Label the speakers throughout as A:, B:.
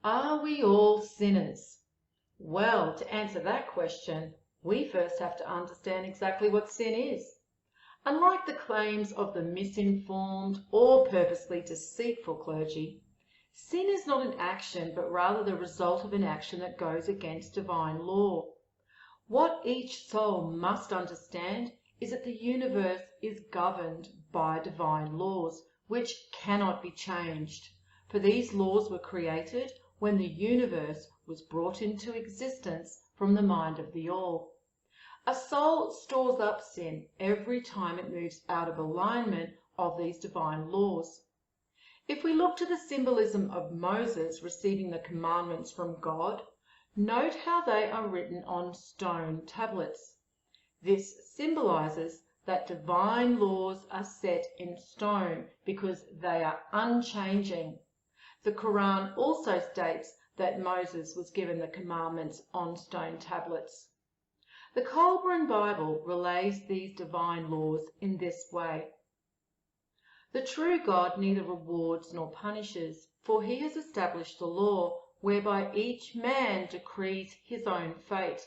A: Are we all sinners? Well, to answer that question, we first have to understand exactly what sin is. Unlike the claims of the misinformed or purposely deceitful clergy, sin is not an action but rather the result of an action that goes against divine law. What each soul must understand is that the universe is governed by divine laws, which cannot be changed, for these laws were created when the universe was brought into existence from the mind of the All. A soul stores up sin every time it moves out of alignment of these divine laws. If we look to the symbolism of Moses receiving the commandments from God, note how they are written on stone tablets. This symbolizes that divine laws are set in stone because they are unchanging. The Quran also states that Moses was given the commandments on stone tablets. The Colburn Bible relays these divine laws in this way. The true God neither rewards nor punishes, for he has established the law, whereby each man decrees his own fate.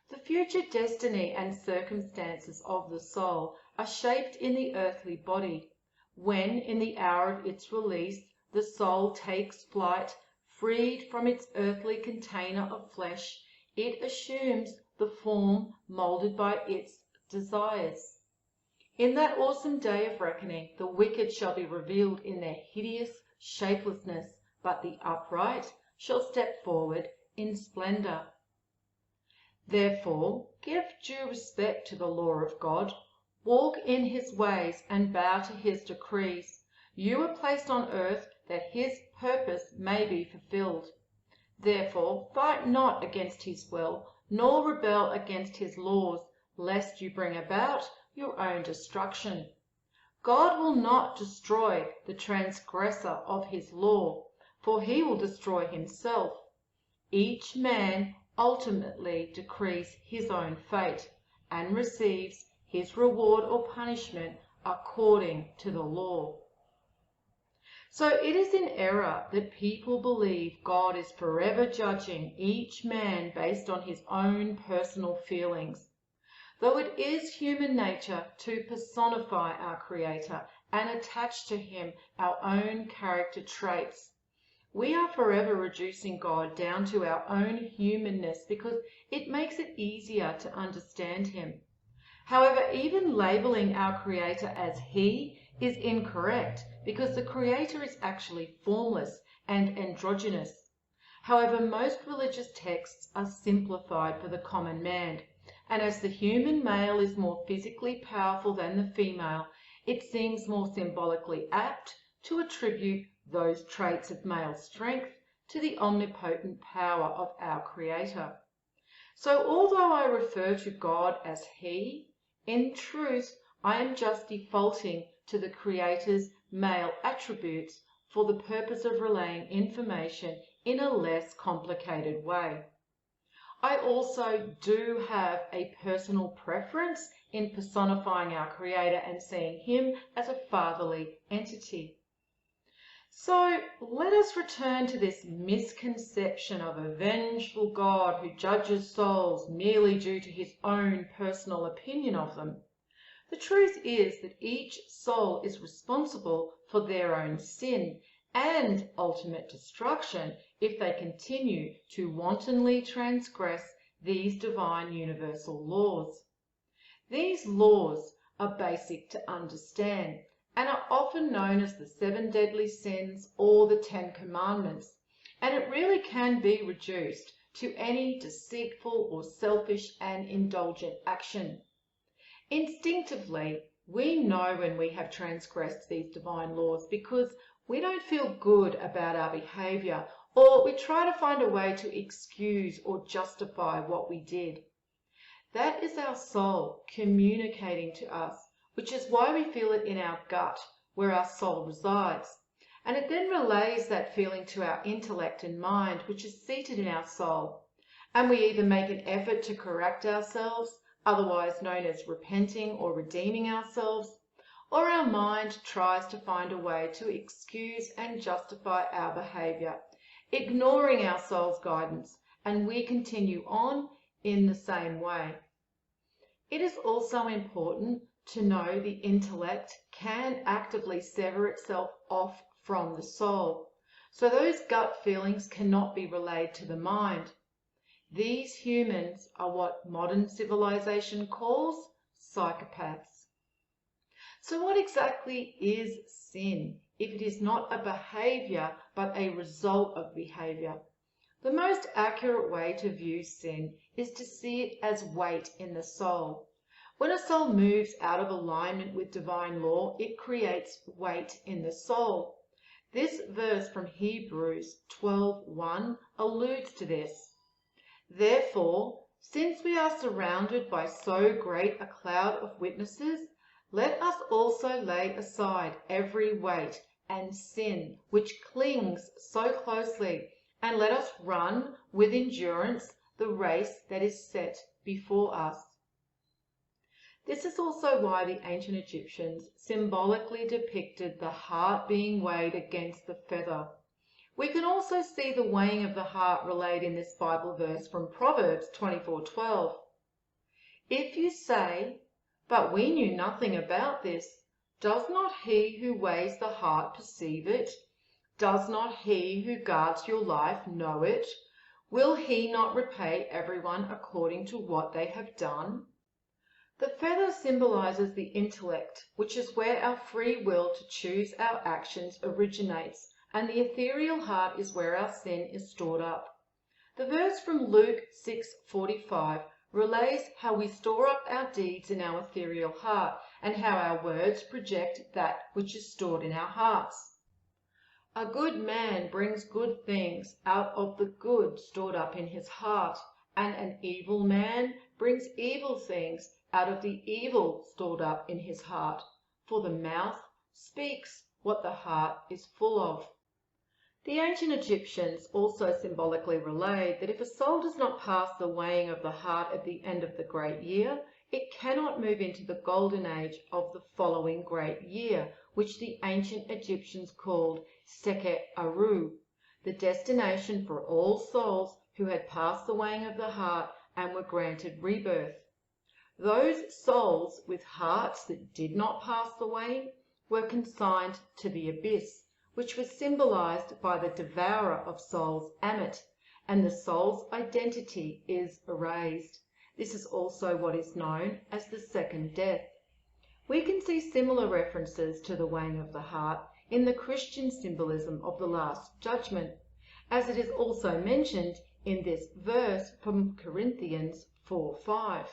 A: The future destiny and circumstances of the soul are shaped in the earthly body, when in the hour of its release the soul takes flight, freed from its earthly container of flesh, it assumes the form moulded by its desires. In that awesome day of reckoning, the wicked shall be revealed in their hideous shapelessness, but the upright shall step forward in splendor. Therefore, give due respect to the law of God, walk in his ways and bow to his decrees. You were placed on earth that his purpose may be fulfilled. Therefore, fight not against his will, nor rebel against his laws, lest you bring about your own destruction. God will not destroy the transgressor of his law, for he will destroy himself. Each man ultimately decrees his own fate and receives his reward or punishment according to the law. So it is in error that people believe God is forever judging each man based on his own personal feelings. Though it is human nature to personify our Creator and attach to him our own character traits, we are forever reducing God down to our own humanness because it makes it easier to understand him. However, even labeling our Creator as He is incorrect because the Creator is actually formless and androgynous. However, most religious texts are simplified for the common man, and as the human male is more physically powerful than the female, it seems more symbolically apt to attribute those traits of male strength to the omnipotent power of our Creator. So although I refer to God as He, in truth I am just defaulting to the Creator's male attributes for the purpose of relaying information in a less complicated way. I also do have a personal preference in personifying our Creator and seeing him as a fatherly entity. So let us return to this misconception of a vengeful God who judges souls merely due to his own personal opinion of them. The truth is that each soul is responsible for their own sin and ultimate destruction if they continue to wantonly transgress these divine universal laws. These laws are basic to understand and are often known as the 7 deadly sins or the 10 commandments, and it really can be reduced to any deceitful or selfish and indulgent action. Instinctively, we know when we have transgressed these divine laws because we don't feel good about our behavior, or we try to find a way to excuse or justify what we did. That is our soul communicating to us, which is why we feel it in our gut, where our soul resides. And it then relays that feeling to our intellect and mind, which is seated in our soul. And we either make an effort to correct ourselves, otherwise known as repenting or redeeming ourselves, or our mind tries to find a way to excuse and justify our behavior. ignoring our soul's guidance, and we continue on in the same way. It is also important to know the intellect can actively sever itself off from the soul, so those gut feelings cannot be relayed to the mind. These humans are what modern civilization calls psychopaths. So what exactly is sin if it is not a behavior but a result of behavior? The most accurate way to view sin is to see it as weight in the soul. When a soul moves out of alignment with divine law, it creates weight in the soul. This verse from Hebrews 12:1 alludes to this. Therefore, since we are surrounded by so great a cloud of witnesses, let us also lay aside every weight and sin which clings so closely, and let us run with endurance the race that is set before us. This is also why the ancient Egyptians symbolically depicted the heart being weighed against the feather. We can also see the weighing of the heart relayed in this Bible verse from Proverbs 24:12. If you say, "But we knew nothing about this," does not he who weighs the heart perceive it? Does not he who guards your life know it? Will he not repay everyone according to what they have done? The feather symbolizes the intellect, which is where our free will to choose our actions originates, and the ethereal heart is where our sin is stored up. The verse from Luke 6:45 relays how we store up our deeds in our ethereal heart and how our words project that which is stored in our hearts. A good man brings good things out of the good stored up in his heart, and an evil man brings evil things out of the evil stored up in his heart, for the mouth speaks what the heart is full of. The ancient Egyptians also symbolically relayed that if a soul does not pass the weighing of the heart at the end of the great year, it cannot move into the golden age of the following great year, which the ancient Egyptians called Sekhet Aru, the destination for all souls who had passed the weighing of the heart and were granted rebirth. Those souls with hearts that did not pass the weighing were consigned to the abyss, which was symbolized by the devourer of souls, Ammit, and the soul's identity is erased. This is also what is known as the second death. We can see similar references to the weighing of the heart in the Christian symbolism of the Last Judgment, as it is also mentioned in this verse from Corinthians 4:5.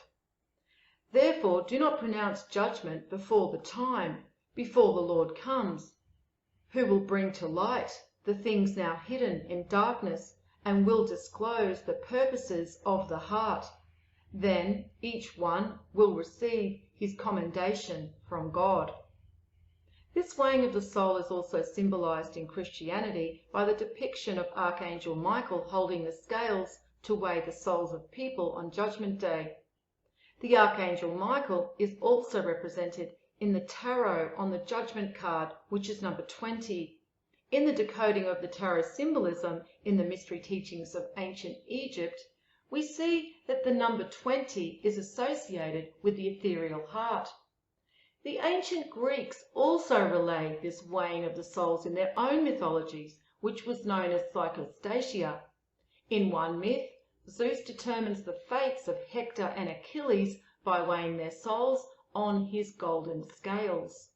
A: Therefore do not pronounce judgment before the time, before the Lord comes, who will bring to light the things now hidden in darkness, and will disclose the purposes of the heart. Then each one will receive his commendation from God. This weighing of the soul is also symbolized in Christianity by the depiction of Archangel Michael holding the scales to weigh the souls of people on Judgment Day. The Archangel Michael is also represented in the tarot on the judgment card, which is number 20. In the decoding of the tarot symbolism in the mystery teachings of ancient Egypt, we see that the number 20 is associated with the ethereal heart. The ancient Greeks also relayed this weighing of the souls in their own mythologies, which was known as psychostasia. In one myth, Zeus determines the fates of Hector and Achilles by weighing their souls on his golden scales.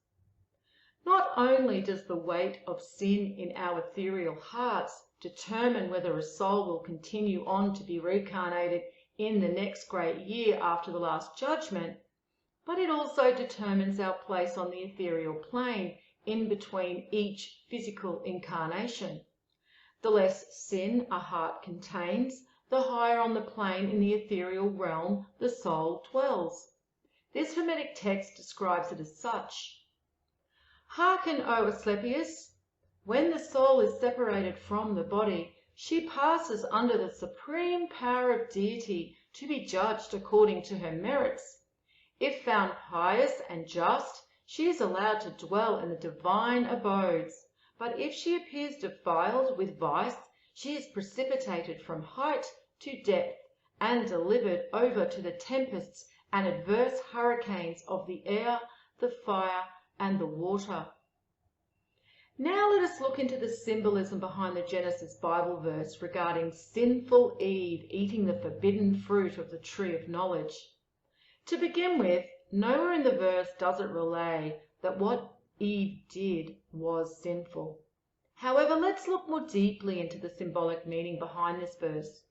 A: Not only does the weight of sin in our ethereal hearts determine whether a soul will continue on to be reincarnated in the next great year after the Last Judgment, but it also determines our place on the ethereal plane in between each physical incarnation. The less sin a heart contains, the higher on the plane in the ethereal realm the soul dwells. This Hermetic text describes it as such. Hearken, O Asclepius! When the soul is separated from the body, she passes under the supreme power of deity to be judged according to her merits. If found pious and just, she is allowed to dwell in the divine abodes, but if she appears defiled with vice, She is precipitated from height to depth and delivered over to the tempests and adverse hurricanes of the air, the fire, and the water. Now let us look into the symbolism behind the Genesis Bible verse regarding sinful Eve eating the forbidden fruit of the tree of knowledge. To begin with, nowhere in the verse does it relay that what Eve did was sinful. However, let's look more deeply into the symbolic meaning behind this verse.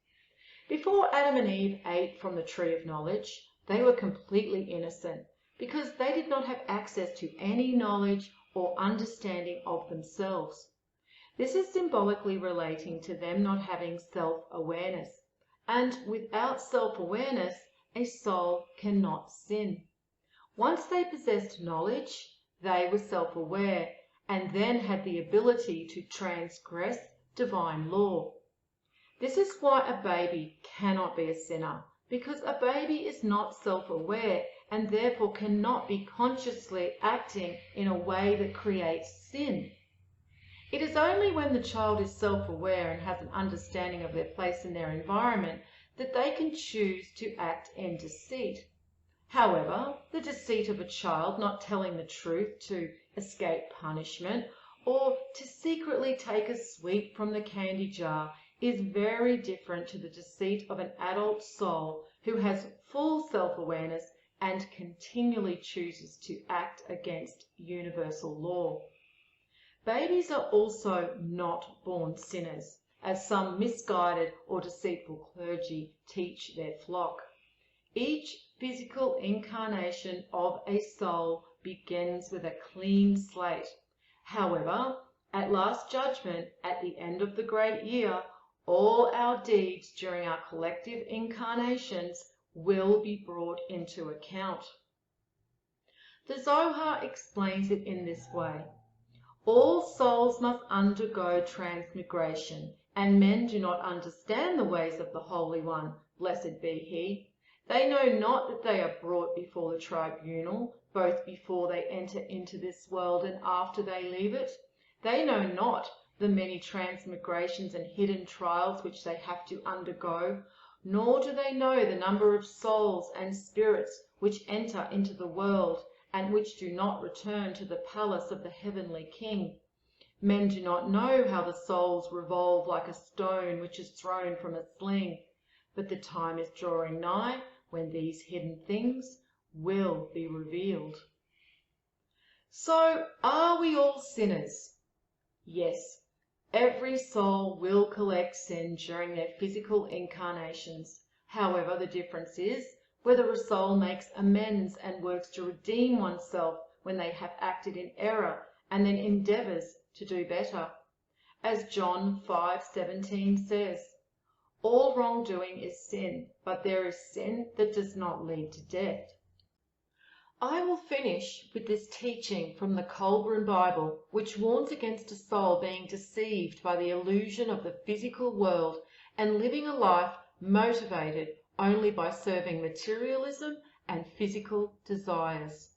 A: Before Adam and Eve ate from the tree of knowledge, they were completely innocent because they did not have access to any knowledge or understanding of themselves. This is symbolically relating to them not having self-awareness, and without self-awareness, a soul cannot sin. Once they possessed knowledge, they were self-aware and then had the ability to transgress divine law. This is why a baby cannot be a sinner, because a baby is not self-aware and therefore cannot be consciously acting in a way that creates sin. It is only when the child is self-aware and has an understanding of their place in their environment that they can choose to act in deceit. However, the deceit of a child not telling the truth to escape punishment or to secretly take a sweet from the candy jar is very different to the deceit of an adult soul who has full self-awareness and continually chooses to act against universal law. Babies are also not born sinners, as some misguided or deceitful clergy teach their flock. Each physical incarnation of a soul begins with a clean slate. However, at Last Judgment, at the end of the great year, all our deeds during our collective incarnations will be brought into account. The Zohar explains it in this way. All souls must undergo transmigration, and men do not understand the ways of the Holy One, blessed be He. They know not that they are brought before the tribunal, both before they enter into this world and after they leave it. They know not the many transmigrations and hidden trials which they have to undergo, nor do they know the number of souls and spirits which enter into the world and which do not return to the palace of the heavenly King. Men do not know how the souls revolve like a stone which is thrown from a sling, but the time is drawing nigh when these hidden things will be revealed. So, are we all sinners? Yes, every soul will collect sin during their physical incarnations. However, the difference is whether a soul makes amends and works to redeem oneself when they have acted in error and then endeavours to do better. As John 5:17 says, all wrongdoing is sin, but there is sin that does not lead to death. I will finish with this teaching from the Colburn Bible, which warns against a soul being deceived by the illusion of the physical world and living a life motivated only by serving materialism and physical desires.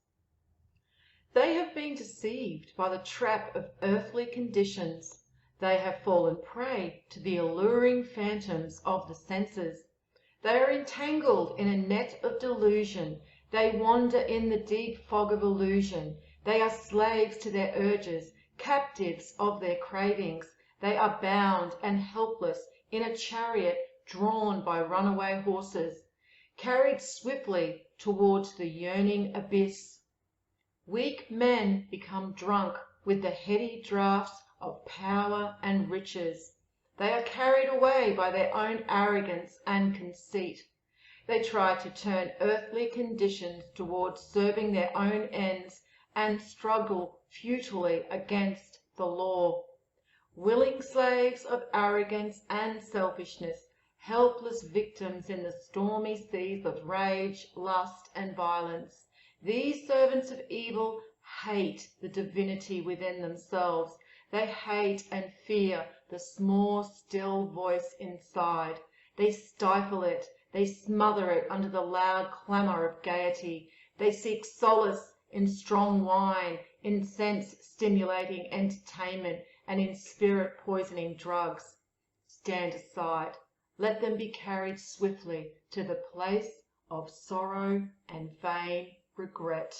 A: They have been deceived by the trap of earthly conditions. They have fallen prey to the alluring phantoms of the senses. They are entangled in a net of delusion. They wander in the deep fog of illusion. They are slaves to their urges, captives of their cravings. They are bound and helpless in a chariot drawn by runaway horses, carried swiftly towards the yearning abyss. Weak men become drunk with the heady draughts of power and riches. They are carried away by their own arrogance and conceit. They try to turn earthly conditions towards serving their own ends and struggle futilely against the law. Willing slaves of arrogance and selfishness, helpless victims in the stormy seas of rage, lust, and violence. These servants of evil hate the divinity within themselves. They hate and fear the small, still voice inside. They stifle it. They smother it under the loud clamour of gaiety. They seek solace in strong wine, in sense-stimulating entertainment, and in spirit-poisoning drugs. stand aside. Let them be carried swiftly to the place of sorrow and vain regret.